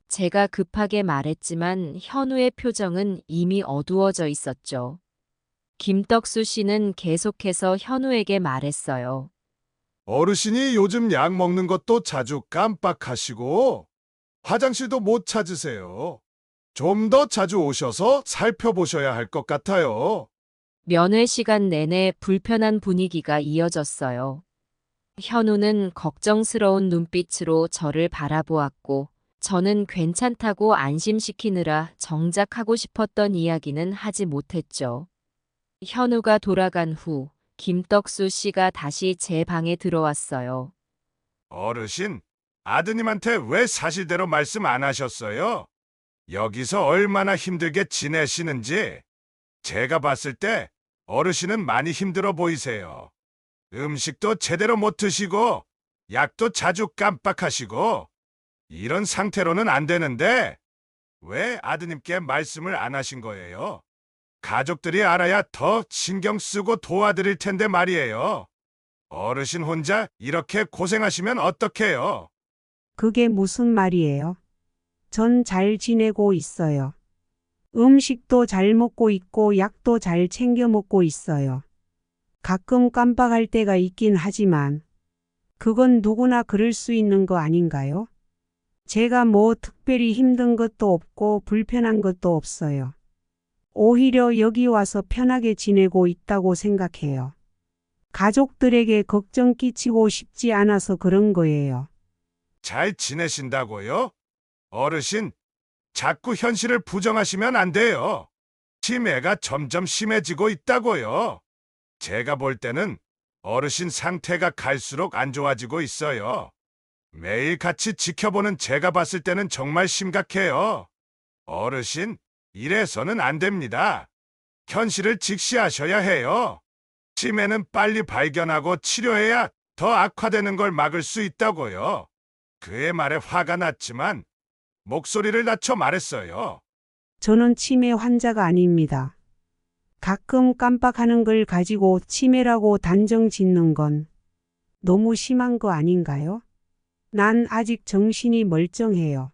제가 급하게 말했지만 현우의 표정은 이미 어두워져 있었죠. 김떡수 씨는 계속해서 현우에게 말했어요. 어르신이 요즘 약 먹는 것도 자주 깜빡하시고 화장실도 못 찾으세요. 좀 더 자주 오셔서 살펴보셔야 할 것 같아요. 면회 시간 내내 불편한 분위기가 이어졌어요. 현우는 걱정스러운 눈빛으로 저를 바라보았고 저는 괜찮다고 안심시키느라 정작 하고 싶었던 이야기는 하지 못했죠. 현우가 돌아간 후 김떡수 씨가 다시 제 방에 들어왔어요. 어르신, 아드님한테 왜 사실대로 말씀 안 하셨어요? 여기서 얼마나 힘들게 지내시는지. 제가 봤을 때 어르신은 많이 힘들어 보이세요. 음식도 제대로 못 드시고 약도 자주 깜빡하시고 이런 상태로는 안 되는데 왜 아드님께 말씀을 안 하신 거예요? 가족들이 알아야 더 신경 쓰고 도와드릴 텐데 말이에요. 어르신 혼자 이렇게 고생하시면 어떡해요? 그게 무슨 말이에요? 전 잘 지내고 있어요. 음식도 잘 먹고 있고 약도 잘 챙겨 먹고 있어요. 가끔 깜빡할 때가 있긴 하지만 그건 누구나 그럴 수 있는 거 아닌가요? 제가 뭐 특별히 힘든 것도 없고 불편한 것도 없어요. 오히려 여기 와서 편하게 지내고 있다고 생각해요. 가족들에게 걱정 끼치고 싶지 않아서 그런 거예요. 잘 지내신다고요? 어르신, 자꾸 현실을 부정하시면 안 돼요. 치매가 점점 심해지고 있다고요. 제가 볼 때는 어르신 상태가 갈수록 안 좋아지고 있어요. 매일 같이 지켜보는 제가 봤을 때는 정말 심각해요. 어르신, 이래서는 안 됩니다. 현실을 직시하셔야 해요. 치매는 빨리 발견하고 치료해야 더 악화되는 걸 막을 수 있다고요. 그의 말에 화가 났지만 목소리를 낮춰 말했어요. 저는 치매 환자가 아닙니다. 가끔 깜빡하는 걸 가지고 치매라고 단정 짓는 건 너무 심한 거 아닌가요? 난 아직 정신이 멀쩡해요.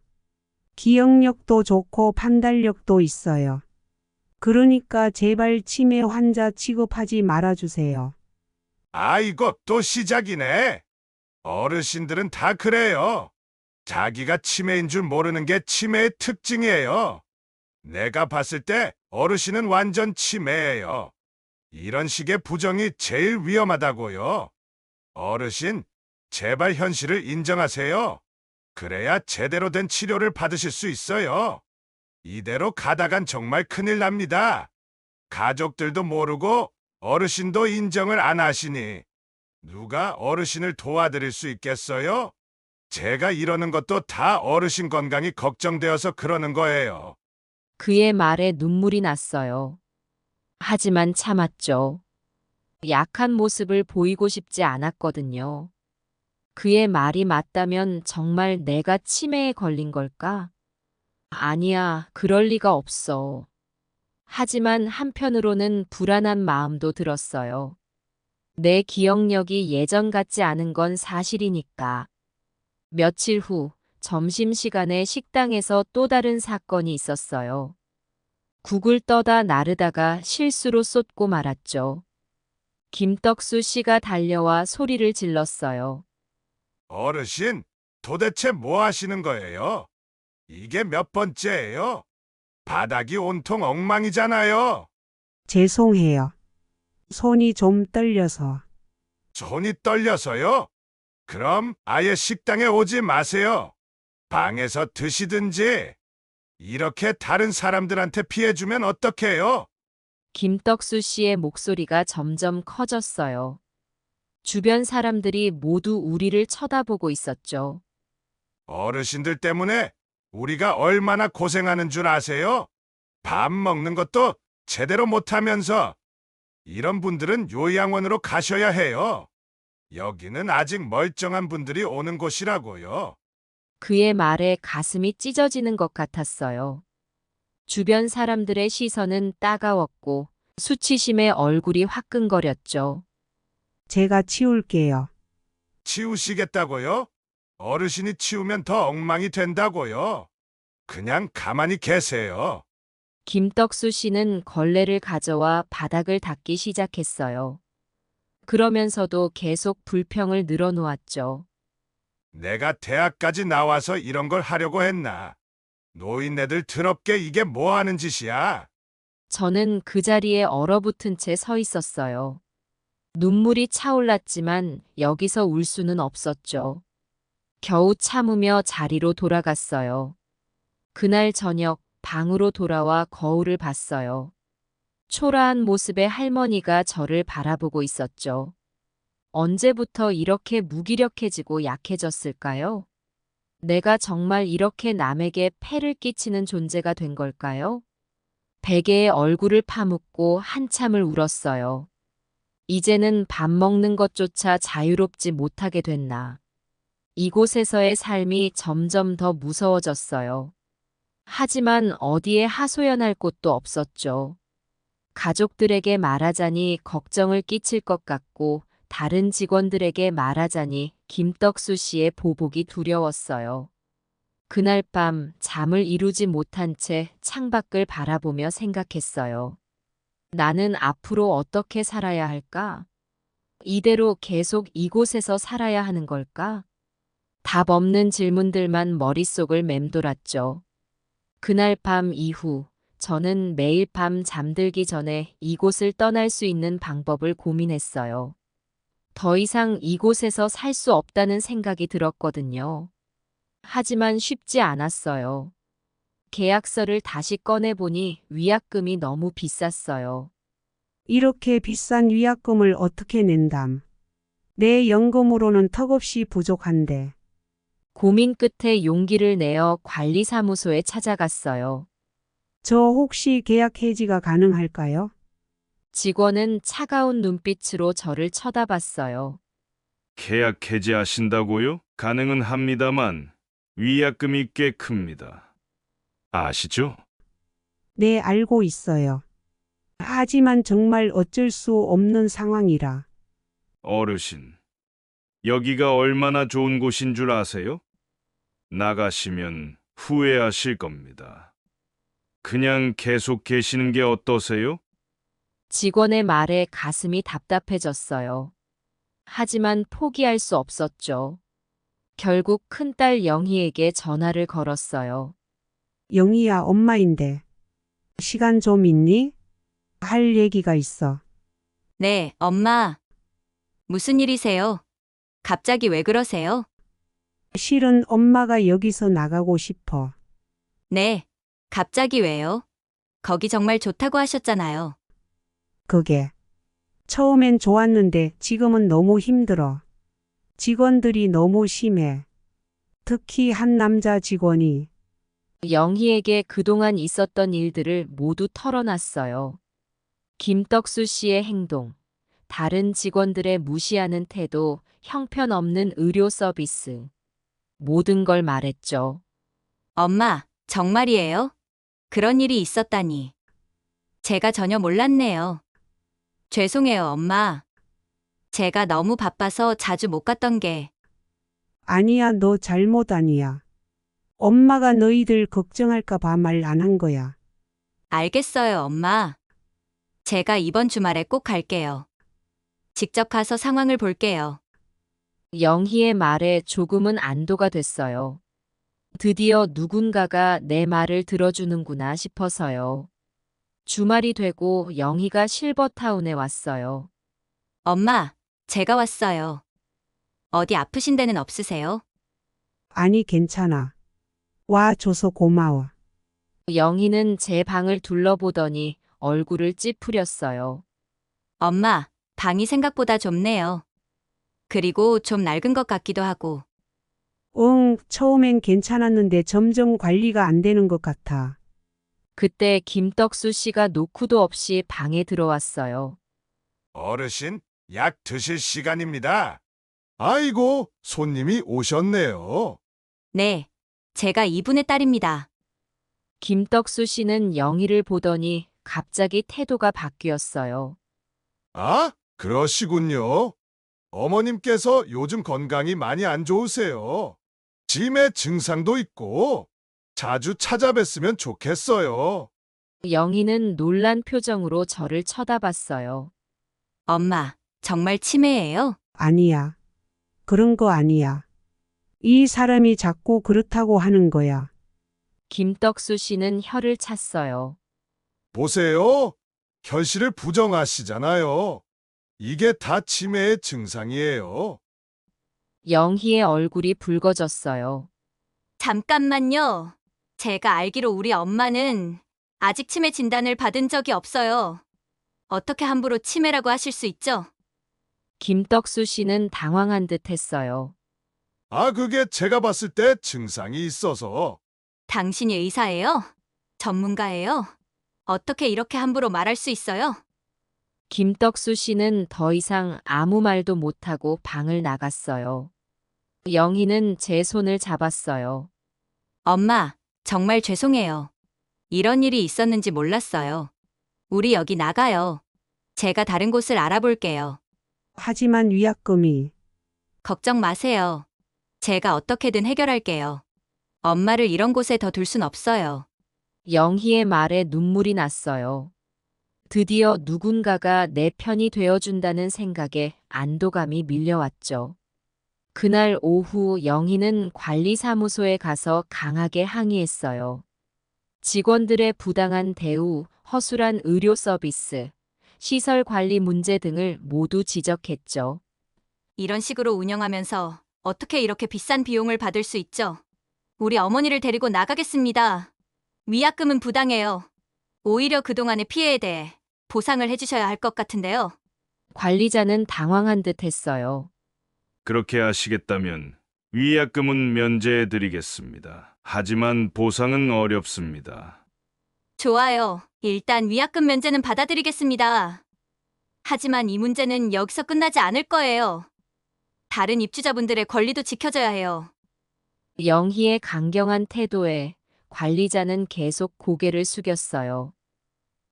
기억력도 좋고 판단력도 있어요. 그러니까 제발 치매 환자 취급하지 말아주세요. 아이고, 또 시작이네. 어르신들은 다 그래요. 자기가 치매인 줄 모르는 게 치매의 특징이에요. 내가 봤을 때 어르신은 완전 치매예요. 이런 식의 부정이 제일 위험하다고요. 어르신, 제발 현실을 인정하세요. 그래야 제대로 된 치료를 받으실 수 있어요. 이대로 가다간 정말 큰일 납니다. 가족들도 모르고 어르신도 인정을 안 하시니 누가 어르신을 도와드릴 수 있겠어요? 제가 이러는 것도 다 어르신 건강이 걱정되어서 그러는 거예요. 그의 말에 눈물이 났어요. 하지만 참았죠. 약한 모습을 보이고 싶지 않았거든요. 그의 말이 맞다면 정말 내가 치매에 걸린 걸까? 아니야, 그럴 리가 없어. 하지만 한편으로는 불안한 마음도 들었어요. 내 기억력이 예전 같지 않은 건 사실이니까. 며칠 후 점심시간에 식당에서 또 다른 사건이 있었어요. 국을 떠다 나르다가 실수로 쏟고 말았죠. 김떡수 씨가 달려와 소리를 질렀어요. 어르신, 도대체 뭐 하시는 거예요? 이게 몇 번째예요? 바닥이 온통 엉망이잖아요. 죄송해요. 손이 좀 떨려서. 손이 떨려서요? 그럼 아예 식당에 오지 마세요. 방에서 드시든지. 이렇게 다른 사람들한테 피해주면 어떡해요? 김떡수 씨의 목소리가 점점 커졌어요. 주변 사람들이 모두 우리를 쳐다보고 있었죠. 어르신들 때문에 우리가 얼마나 고생하는 줄 아세요? 밥 먹는 것도 제대로 못하면서. 이런 분들은 요양원으로 가셔야 해요. 여기는 아직 멀쩡한 분들이 오는 곳이라고요. 그의 말에 가슴이 찢어지는 것 같았어요. 주변 사람들의 시선은 따가웠고 수치심에 얼굴이 화끈거렸죠. 제가 치울게요. 치우시겠다고요? 어르신이 치우면 더 엉망이 된다고요. 그냥 가만히 계세요. 김떡수 씨는 걸레를 가져와 바닥을 닦기 시작했어요. 그러면서도 계속 불평을 늘어놓았죠. 내가 대학까지 나와서 이런 걸 하려고 했나? 노인네들 더럽게 이게 뭐 하는 짓이야? 저는 그 자리에 얼어붙은 채 서 있었어요. 눈물이 차올랐지만 여기서 울 수는 없었죠. 겨우 참으며 자리로 돌아갔어요. 그날 저녁 방으로 돌아와 거울을 봤어요. 초라한 모습의 할머니가 저를 바라보고 있었죠. 언제부터 이렇게 무기력해지고 약해졌을까요? 내가 정말 이렇게 남에게 폐를 끼치는 존재가 된 걸까요? 베개에 얼굴을 파묻고 한참을 울었어요. 이제는 밥 먹는 것조차 자유롭지 못하게 됐나. 이곳에서의 삶이 점점 더 무서워졌어요. 하지만 어디에 하소연할 곳도 없었죠. 가족들에게 말하자니 걱정을 끼칠 것 같고 다른 직원들에게 말하자니 김떡수 씨의 보복이 두려웠어요. 그날 밤 잠을 이루지 못한 채 창밖을 바라보며 생각했어요. 나는 앞으로 어떻게 살아야 할까? 이대로 계속 이곳에서 살아야 하는 걸까? 답 없는 질문들만 머릿속을 맴돌았죠. 그날 밤 이후 저는 매일 밤 잠들기 전에 이곳을 떠날 수 있는 방법을 고민했어요. 더 이상 이곳에서 살 수 없다는 생각이 들었거든요. 하지만 쉽지 않았어요. 계약서를 다시 꺼내보니 위약금이 너무 비쌌어요. 이렇게 비싼 위약금을 어떻게 낸담? 내 연금으로는 턱없이 부족한데. 고민 끝에 용기를 내어 관리사무소에 찾아갔어요. 저 혹시 계약 해지가 가능할까요? 직원은 차가운 눈빛으로 저를 쳐다봤어요. 계약 해지하신다고요? 가능은 합니다만 위약금이 꽤 큽니다. 아시죠? 네, 알고 있어요. 하지만 정말 어쩔 수 없는 상황이라. 어르신, 여기가 얼마나 좋은 곳인 줄 아세요? 나가시면 후회하실 겁니다. 그냥 계속 계시는 게 어떠세요? 직원의 말에 가슴이 답답해졌어요. 하지만 포기할 수 없었죠. 결국 큰딸 영희에게 전화를 걸었어요. 영희야, 엄마인데. 시간 좀 있니? 할 얘기가 있어. 네, 엄마. 무슨 일이세요? 갑자기 왜 그러세요? 실은 엄마가 여기서 나가고 싶어. 네, 갑자기 왜요? 거기 정말 좋다고 하셨잖아요. 그게. 처음엔 좋았는데 지금은 너무 힘들어. 직원들이 너무 심해. 특히 한 남자 직원이. 영희에게 그동안 있었던 일들을 모두 털어놨어요. 김떡수 씨의 행동, 다른 직원들의 무시하는 태도, 형편없는 의료 서비스. 모든 걸 말했죠. 엄마, 정말이에요? 그런 일이 있었다니. 제가 전혀 몰랐네요. 죄송해요, 엄마. 제가 너무 바빠서 자주 못 갔던 게. 아니야, 너 잘못 아니야. 엄마가 너희들 걱정할까 봐 말 안 한 거야. 알겠어요, 엄마. 제가 이번 주말에 꼭 갈게요. 직접 가서 상황을 볼게요. 영희의 말에 조금은 안도가 됐어요. 드디어 누군가가 내 말을 들어주는구나 싶어서요. 주말이 되고 영희가 실버타운에 왔어요. 엄마, 제가 왔어요. 어디 아프신 데는 없으세요? 아니, 괜찮아. 와줘서 고마워. 영희는 제 방을 둘러보더니 얼굴을 찌푸렸어요. 엄마, 방이 생각보다 좁네요. 그리고 좀 낡은 것 같기도 하고. 응, 처음엔 괜찮았는데 점점 관리가 안 되는 것 같아. 그때 김떡수 씨가 노크도 없이 방에 들어왔어요. 어르신, 약 드실 시간입니다. 아이고, 손님이 오셨네요. 네, 제가 이분의 딸입니다. 김떡수 씨는 영희를 보더니 갑자기 태도가 바뀌었어요. 아, 그러시군요. 어머님께서 요즘 건강이 많이 안 좋으세요. 치매 증상도 있고 자주 찾아뵀으면 좋겠어요. 영희는 놀란 표정으로 저를 쳐다봤어요. 엄마, 정말 치매예요? 아니야. 그런 거 아니야. 이 사람이 자꾸 그렇다고 하는 거야. 김떡수 씨는 혀를 찼어요. 보세요. 현실을 부정하시잖아요. 이게 다 치매의 증상이에요. 영희의 얼굴이 붉어졌어요. 잠깐만요. 제가 알기로 우리 엄마는 아직 치매 진단을 받은 적이 없어요. 어떻게 함부로 치매라고 하실 수 있죠? 김떡수 씨는 당황한 듯 했어요. 아, 그게 제가 봤을 때 증상이 있어서. 당신이 의사예요? 전문가예요? 어떻게 이렇게 함부로 말할 수 있어요? 김떡수 씨는 더 이상 아무 말도 못하고 방을 나갔어요. 영희는 제 손을 잡았어요. 엄마, 정말 죄송해요. 이런 일이 있었는지 몰랐어요. 우리 여기 나가요. 제가 다른 곳을 알아볼게요. 하지만 위약금이. 걱정 마세요. 제가 어떻게든 해결할게요. 엄마를 이런 곳에 더 둘 순 없어요. 영희의 말에 눈물이 났어요. 드디어 누군가가 내 편이 되어준다는 생각에 안도감이 밀려왔죠. 그날 오후 영희는 관리사무소에 가서 강하게 항의했어요. 직원들의 부당한 대우, 허술한 의료 서비스, 시설 관리 문제 등을 모두 지적했죠. 이런 식으로 운영하면서 어떻게 이렇게 비싼 비용을 받을 수 있죠? 우리 어머니를 데리고 나가겠습니다. 위약금은 부당해요. 오히려 그동안의 피해에 대해 보상을 해주셔야 할 것 같은데요. 관리자는 당황한 듯 했어요. 그렇게 하시겠다면 위약금은 면제해 드리겠습니다. 하지만 보상은 어렵습니다. 좋아요. 일단 위약금 면제는 받아드리겠습니다. 하지만 이 문제는 여기서 끝나지 않을 거예요. 다른 입주자분들의 권리도 지켜져야 해요. 영희의 강경한 태도에 관리자는 계속 고개를 숙였어요.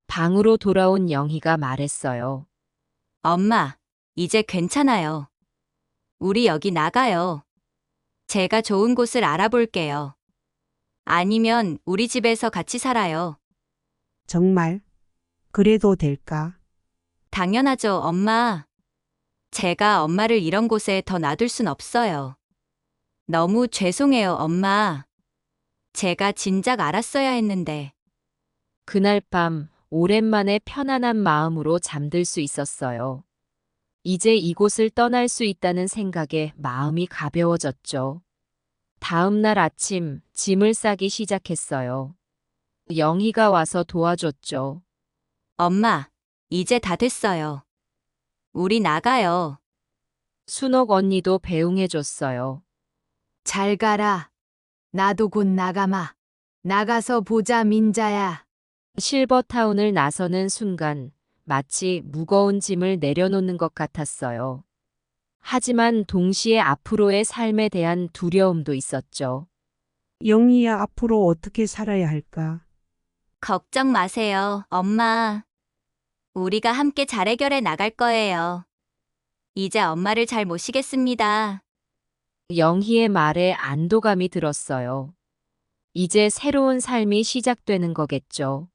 방으로 돌아온 영희가 말했어요. 엄마, 이제 괜찮아요. 우리 여기 나가요. 제가 좋은 곳을 알아볼게요. 아니면 우리 집에서 같이 살아요. 정말? 그래도 될까? 당연하죠, 엄마. 제가 엄마를 이런 곳에 더 놔둘 순 없어요. 너무 죄송해요, 엄마. 제가 진작 알았어야 했는데. 그날 밤 오랜만에 편안한 마음으로 잠들 수 있었어요. 이제 이곳을 떠날 수 있다는 생각에 마음이 가벼워졌죠. 다음 날 아침 짐을 싸기 시작했어요. 영희가 와서 도와줬죠. 엄마, 이제 다 됐어요. 우리 나가요. 순옥 언니도 배웅해줬어요. 잘 가라. 나도 곧 나가마. 나가서 보자, 민자야. 실버타운을 나서는 순간 마치 무거운 짐을 내려놓는 것 같았어요. 하지만 동시에 앞으로의 삶에 대한 두려움도 있었죠. 영희야, 앞으로 어떻게 살아야 할까? 걱정 마세요, 엄마. 우리가 함께 잘 해결해 나갈 거예요. 이제 엄마를 잘 모시겠습니다. 영희의 말에 안도감이 들었어요. 이제 새로운 삶이 시작되는 거겠죠.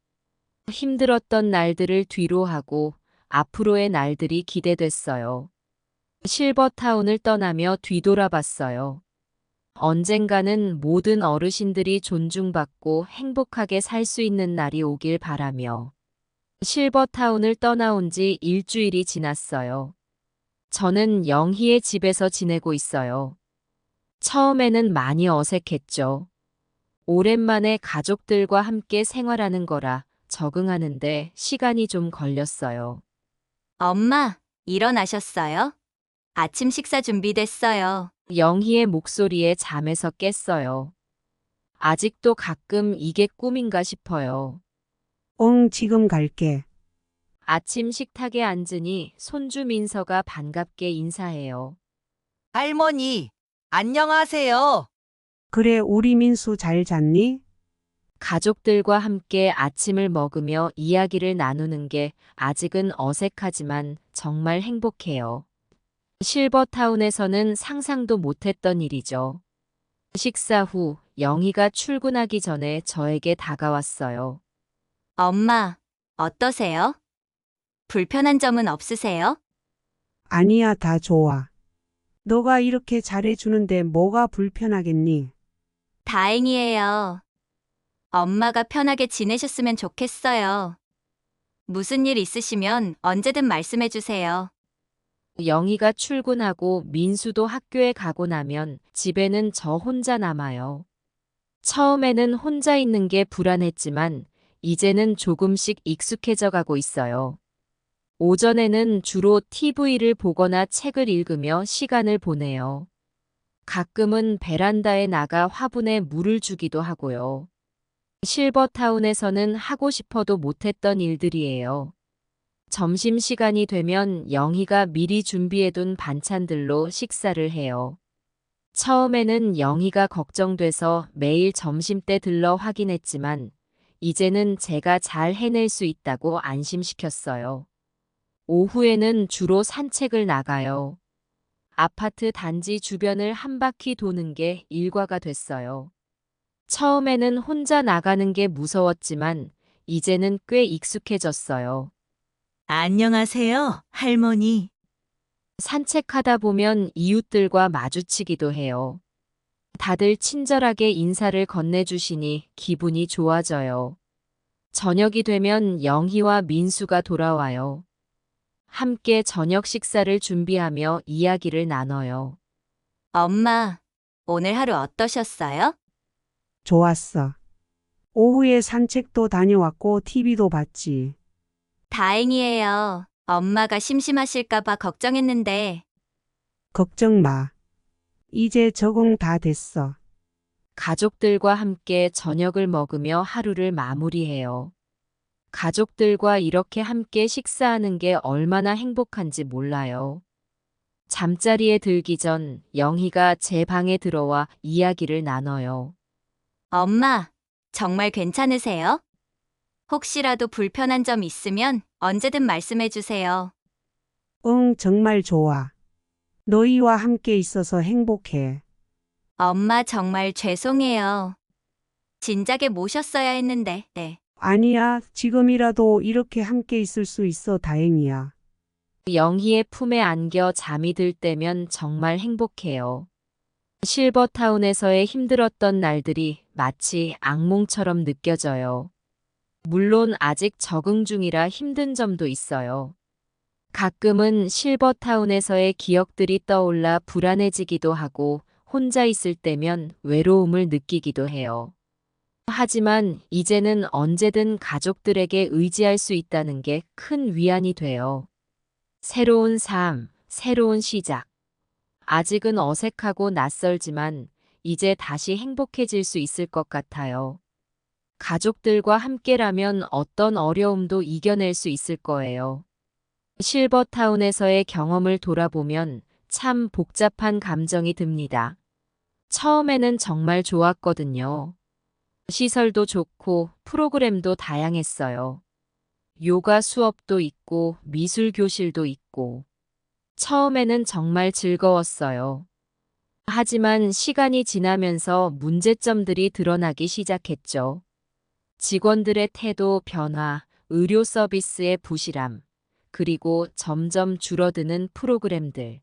힘들었던 날들을 뒤로하고 앞으로의 날들이 기대됐어요. 실버타운을 떠나며 뒤돌아봤어요. 언젠가는 모든 어르신들이 존중받고 행복하게 살 수 있는 날이 오길 바라며 실버타운을 떠나온 지 일주일이 지났어요. 저는 영희의 집에서 지내고 있어요. 처음에는 많이 어색했죠. 오랜만에 가족들과 함께 생활하는 거라 적응하는데 시간이 좀 걸렸어요. 엄마, 일어나셨어요? 아침 식사 준비됐어요. 영희의 목소리에 잠에서 깼어요. 아직도 가끔 이게 꿈인가 싶어요. 지금 갈게. 아침 식탁에 앉으니 손주 민서가 반갑게 인사해요. 할머니, 안녕하세요. 그래, 우리 민수 잘 잤니? 가족들과 함께 아침을 먹으며 이야기를 나누는 게 아직은 어색하지만 정말 행복해요. 실버타운에서는 상상도 못했던 일이죠. 식사 후 영희가 출근하기 전에 저에게 다가왔어요. 엄마, 어떠세요? 불편한 점은 없으세요? 아니야, 다 좋아. 너가 이렇게 잘해주는데 뭐가 불편하겠니? 다행이에요. 엄마가 편하게 지내셨으면 좋겠어요. 무슨 일 있으시면 언제든 말씀해 주세요. 영희가 출근하고 민수도 학교에 가고 나면 집에는 저 혼자 남아요. 처음에는 혼자 있는 게 불안했지만 이제는 조금씩 익숙해져 가고 있어요. 오전에는 주로 TV를 보거나 책을 읽으며 시간을 보내요. 가끔은 베란다에 나가 화분에 물을 주기도 하고요. 실버타운에서는 하고 싶어도 못했던 일들이에요. 점심시간이 되면 영희가 미리 준비해둔 반찬들로 식사를 해요. 처음에는 영희가 걱정돼서 매일 점심때 들러 확인했지만 이제는 제가 잘 해낼 수 있다고 안심시켰어요. 오후에는 주로 산책을 나가요. 아파트 단지 주변을 한 바퀴 도는 게 일과가 됐어요. 처음에는 혼자 나가는 게 무서웠지만 이제는 꽤 익숙해졌어요. 안녕하세요, 할머니. 산책하다 보면 이웃들과 마주치기도 해요. 다들 친절하게 인사를 건네주시니 기분이 좋아져요. 저녁이 되면 영희와 민수가 돌아와요. 함께 저녁 식사를 준비하며 이야기를 나눠요. 엄마, 오늘 하루 어떠셨어요? 좋았어. 오후에 산책도 다녀왔고 TV도 봤지. 다행이에요. 엄마가 심심하실까봐 걱정했는데. 걱정 마. 이제 적응 다 됐어. 가족들과 함께 저녁을 먹으며 하루를 마무리해요. 가족들과 이렇게 함께 식사하는 게 얼마나 행복한지 몰라요. 잠자리에 들기 전 영희가 제 방에 들어와 이야기를 나눠요. 엄마, 정말 괜찮으세요? 혹시라도 불편한 점 있으면 언제든 말씀해 주세요. 응, 정말 좋아. 너희와 함께 있어서 행복해. 엄마 정말 죄송해요. 진작에 모셨어야 했는데, 네. 아니야, 지금이라도 이렇게 함께 있을 수 있어 다행이야. 영희의 품에 안겨 잠이 들 때면 정말 행복해요. 실버타운에서의 힘들었던 날들이 마치 악몽처럼 느껴져요. 물론 아직 적응 중이라 힘든 점도 있어요. 가끔은 실버타운에서의 기억들이 떠올라 불안해지기도 하고 혼자 있을 때면 외로움을 느끼기도 해요. 하지만 이제는 언제든 가족들에게 의지할 수 있다는 게 큰 위안이 돼요. 새로운 삶, 새로운 시작. 아직은 어색하고 낯설지만 이제 다시 행복해질 수 있을 것 같아요. 가족들과 함께라면 어떤 어려움도 이겨낼 수 있을 거예요. 실버타운에서의 경험을 돌아보면 참 복잡한 감정이 듭니다. 처음에는 정말 좋았거든요. 시설도 좋고 프로그램도 다양했어요. 요가 수업도 있고 미술 교실도 있고. 처음에는 정말 즐거웠어요. 하지만 시간이 지나면서 문제점들이 드러나기 시작했죠. 직원들의 태도 변화, 의료 서비스의 부실함, 그리고 점점 줄어드는 프로그램들.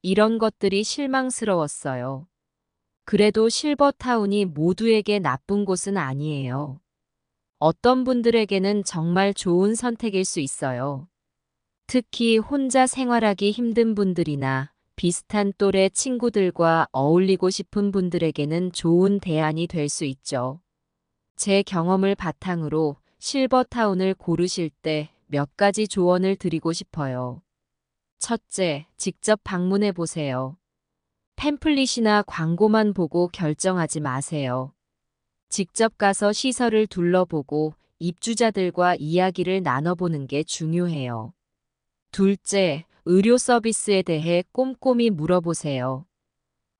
이런 것들이 실망스러웠어요. 그래도 실버타운이 모두에게 나쁜 곳은 아니에요. 어떤 분들에게는 정말 좋은 선택일 수 있어요. 특히 혼자 생활하기 힘든 분들이나 비슷한 또래 친구들과 어울리고 싶은 분들에게는 좋은 대안이 될 수 있죠. 제 경험을 바탕으로 실버타운을 고르실 때 몇 가지 조언을 드리고 싶어요. 첫째, 직접 방문해 보세요. 팸플릿이나 광고만 보고 결정하지 마세요. 직접 가서 시설을 둘러보고 입주자들과 이야기를 나눠보는 게 중요해요. 둘째, 의료 서비스에 대해 꼼꼼히 물어보세요.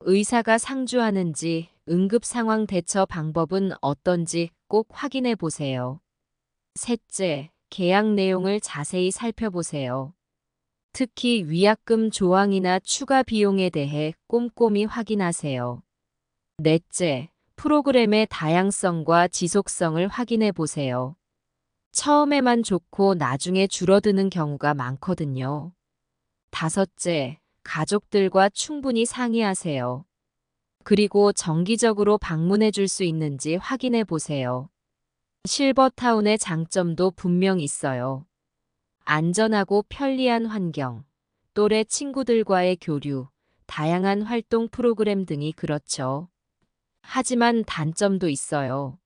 의사가 상주하는지, 응급 상황 대처 방법은 어떤지 꼭 확인해 보세요. 셋째, 계약 내용을 자세히 살펴보세요. 특히 위약금 조항이나 추가 비용에 대해 꼼꼼히 확인하세요. 넷째, 프로그램의 다양성과 지속성을 확인해 보세요. 처음에만 좋고 나중에 줄어드는 경우가 많거든요. 다섯째, 가족들과 충분히 상의하세요. 그리고 정기적으로 방문해 줄 수 있는지 확인해 보세요. 실버타운의 장점도 분명 있어요. 안전하고 편리한 환경, 또래 친구들과의 교류, 다양한 활동 프로그램 등이 그렇죠. 하지만 단점도 있어요.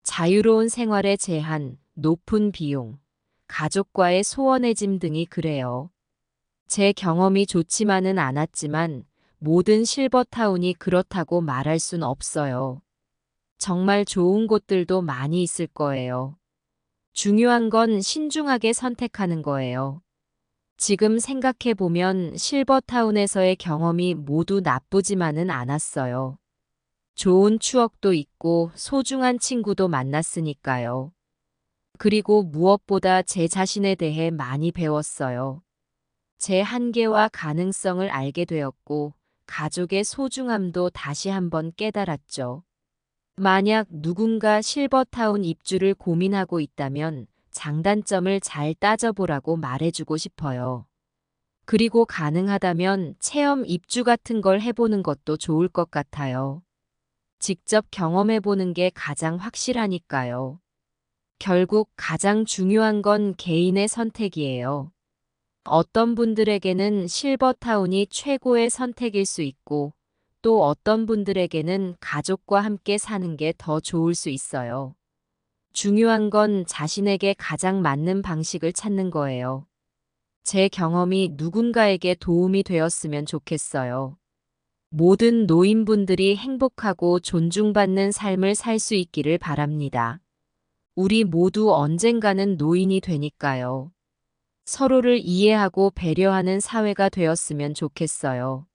자유로운 생활의 제한, 높은 비용, 가족과의 소원해짐 등이 그래요. 제 경험이 좋지만은 않았지만 모든 실버타운이 그렇다고 말할 순 없어요. 정말 좋은 곳들도 많이 있을 거예요. 중요한 건 신중하게 선택하는 거예요. 지금 생각해보면 실버타운에서의 경험이 모두 나쁘지만은 않았어요. 좋은 추억도 있고 소중한 친구도 만났으니까요. 그리고 무엇보다 제 자신에 대해 많이 배웠어요. 제 한계와 가능성을 알게 되었고, 가족의 소중함도 다시 한번 깨달았죠. 만약 누군가 실버타운 입주를 고민하고 있다면 장단점을 잘 따져보라고 말해주고 싶어요. 그리고 가능하다면 체험 입주 같은 걸 해보는 것도 좋을 것 같아요. 직접 경험해보는 게 가장 확실하니까요. 결국 가장 중요한 건 개인의 선택이에요. 어떤 분들에게는 실버타운이 최고의 선택일 수 있고, 또 어떤 분들에게는 가족과 함께 사는 게 더 좋을 수 있어요. 중요한 건 자신에게 가장 맞는 방식을 찾는 거예요. 제 경험이 누군가에게 도움이 되었으면 좋겠어요. 모든 노인분들이 행복하고 존중받는 삶을 살 수 있기를 바랍니다. 우리 모두 언젠가는 노인이 되니까요. 서로를 이해하고 배려하는 사회가 되었으면 좋겠어요.